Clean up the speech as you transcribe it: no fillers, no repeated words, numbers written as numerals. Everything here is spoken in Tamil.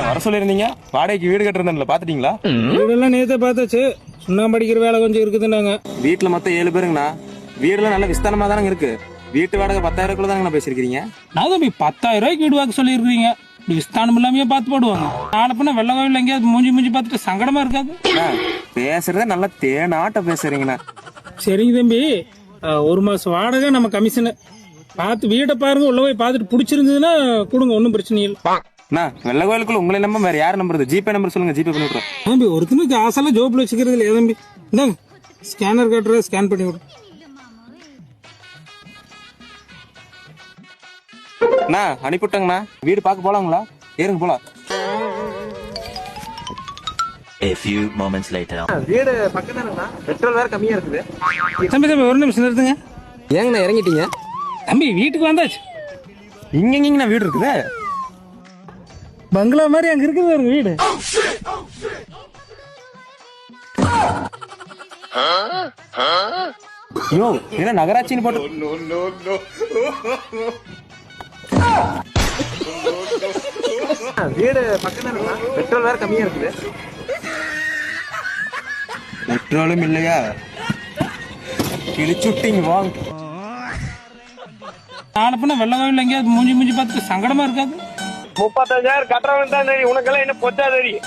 வர சொல்லிருந்தீங்க, வாடகைக்கு வீடு கட்டுறதுல பாத்துட்டீங்களா? வீடெல்லாம் நேத்தே பார்த்தாச்சு. சுண்ணாம்பு அடிக்கிற வேலை கொஞ்சம் இருக்குதுன்னாங்க. வீட்டுல மொத்தம் 7 பேருங்கண்ணா. வீடுலாம் நல்ல விஸ்தாரமா தானங்க இருக்கு. வீட்டு வாடகை 10,000 தானே பேசிருக்கீங்க. நான் தம்பி 10,000 ரூபாய்க்கு வீடு வாங்க சொல்லியிருக்கீங்க. விஸ்தானம் இல்லாமையே பார்த்து போடுவாங்க. நாளை பின்ன வெள்ள கோவில் எங்கேயாவது மூஞ்சி பார்த்துட்டு சங்கடமா இருக்காது. பேசுறத நல்லா தேனாட்ட பேசுறீங்கண்ணா. சரிங்க தம்பி, 1 மாசம் வாடகை நம்ம கமிஷனு. பார்த்து வீடை பாருங்க, உள்ள போய் பார்த்துட்டு பிடிச்சிருந்ததுன்னா கொடுங்க, ஒன்றும் பிரச்சனை இல்லை. வெள்ள கோயிலுக்குள்ள உங்களை நம்ப வேற யார் நம்புறது? ஜிபே நம்பர் சொல்லுங்க, ஜிபே பண்ணி விடுறோம். தம்பி ஒருத்தனுக்கு காசெல்லாம் ஜோப்ல வச்சுக்கிறது இல்லையா தம்பி? இந்தாங்க ஸ்கேனர் காட்டுற, ஸ்கேன் பண்ணி விடுறோம். அனுப்பிவிட்டாங்கண்ணா. வீடு பார்க்க போலாங்களா? ஏறுங்க போலாம். A few moments later. வீடு பக்கத்துலண்ணா, பெட்ரோல் வேற கம்மியா இருக்குது. தம்பி ஒரு நிமிஷம் நிறுத்துங்க. ஏங்கண்ணா இறங்கிட்டீங்க? தம்பி வீட்டுக்கு வந்தாச்சு. இங்கங்கண்ணா வீடு இருக்குது. பங்களா மாதிரி அங்க இருக்குது ஒரு வீடு. யோ, என்ன நகராட்சின்னு போட்டு வீடு பக்கத்துலண்ணா, பெட்ரோல் வேற கம்மியா இருக்குது. பெட்ரோலும் இல்லையா? கிழிச்சுட்டிங்க வாங்க. நாளை பின்ன வெள்ள கோவில் எங்கேயாவது மூஞ்சி பார்த்துட்டு சங்கடமா இருக்காது. 35,000 கட்டுறவன் தான் தெரியும், உனக்கெல்லாம் என்ன பொச்சா தெரியும்.